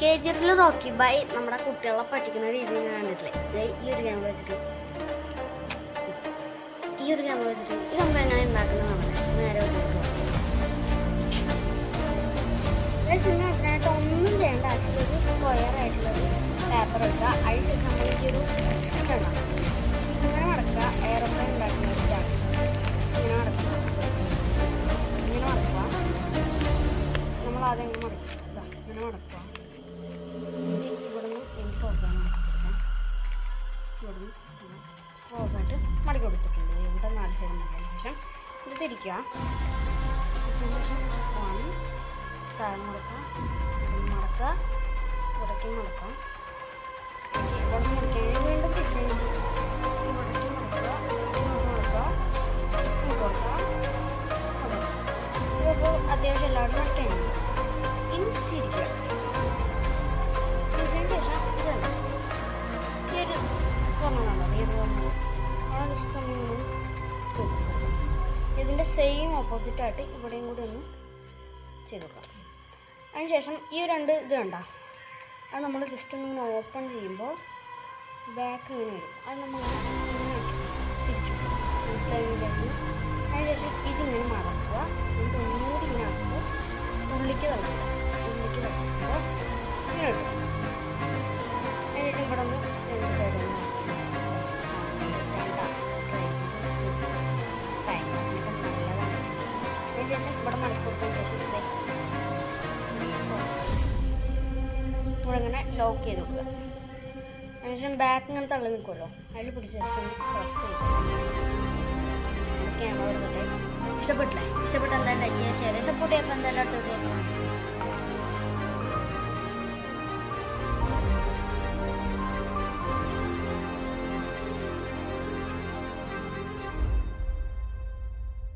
കേജിറിൽ Rocky by നമ്മുടെ കുട്ടികളെ പറ്റിക്കുന്ന രീതിയിൽ ഞാൻ കണ്ടിട്ടില്ലേ. ഈ ഒരു ക്യാമറ വെച്ചിട്ട് ഇത് നമ്മൾ എങ്ങനെ ഉണ്ടാക്കുന്നതാണ് നേരെ അതിനായിട്ട് ഒന്നും ചെയ്യേണ്ട ആവശ്യമില്ല. ഒരു സ്ക്വയർ ആയിട്ടുള്ളൊരു പേപ്പർ എടുക്കുക. അതിന് നമ്മൾ ഈ ഒരു ഇടണം. ഇങ്ങനെ മടക്കുക. എയർപ്ലെയിൻ ഉണ്ടാക്കുന്ന ഇതാണ്. ഇങ്ങനെ മടക്കുക. നമ്മൾ ആദ്യം ഇങ്ങനെ മടക്കുക. ഇങ്ങനെ മടക്കുക. ഇവിടുന്ന് എനിക്ക് ഓർക്കാൻ ഇവിടുന്ന് ക്ലോസായിട്ട് മടക്കി കൊടുത്തിട്ടുണ്ട്. ഇവിടെ 4 സൈഡ് മടക്കിയതിന് ശേഷം ഇത് തിരിക്കുക. ശേഷം താഴെ മടക്കുക, മടക്കുക, ഇവിടേക്ക് മടക്കുക. ഇവിടെ മുറിക്കുകയാണെങ്കിൽ വീണ്ടും തിരിച്ച് ഇവിടേക്ക് മടക്കുക, ഇങ്ങോട്ട് മടക്കുക, ഇങ്ങോട്ട് കൊടുക്കുക. ഇതിപ്പോൾ അത്യാവശ്യം എല്ലാവരും മടക്കുകയാണ്. ഇനി തിരിക്കുക. തിരിച്ചതിന് ശേഷം ഇതുണ്ട് ഈ ഒരു കൊണ്ടുണ്ടോ ഈ ഒരു കൊണ്ടു അവിടെ ജസ്റ്റ് ഒന്ന് ഇതിൻ്റെ സെയിം ഓപ്പോസിറ്റായിട്ട് ഇവിടെയും കൂടി ഒന്ന് ചെയ്ത് കൊടുക്കാം. അതിനുശേഷം ഈ 2 ഇത് കണ്ട അത് നമ്മൾ ജസ്റ്റ് ഒന്ന് ഓപ്പൺ ചെയ്യുമ്പോൾ ബാക്ക് ഇങ്ങനെ വരും. അത് നമ്മൾ ഇങ്ങനെ തിരിച്ചു മനസ്സിലായി. അതിനുശേഷം ഇതിങ്ങനെ മടക്കുക. എന്നിട്ട് ഒന്നുകൂടി ഇങ്ങനെ ആക്കുമ്പോൾ ഉള്ളിലേക്ക് തള്ളുക. തള്ളുമ്പോൾ ഇങ്ങനെ ഇടും. അതിനുശേഷം ഇവിടെ ഒന്ന് 2 സൈഡ് ഒന്ന് അതിനുശേഷം ഇവിടെ മടക്കി കൊടുത്തതിന് ശേഷം ഇവിടെ ഇങ്ങനെ ലോക്ക് ചെയ്ത് കൊടുക്കുക. അതിനുശേഷം ബാക്ക് ഇങ്ങനെ തള്ളി നിൽക്കുമല്ലോ, അതിൽ പിടിച്ച് പ്രസ് ചെയ്ത് ക്യാമറ എടുക്കട്ടെ. ഇഷ്ടപ്പെട്ടില്ലേ? ഇഷ്ടപ്പെട്ട എന്തായാലും ലൈക്ക് ചെയ്യുക, ഷെയർ ചെയ്യുക, സപ്പോർട്ട് ചെയ്യുമ്പോൾ എന്തായാലും അടുത്ത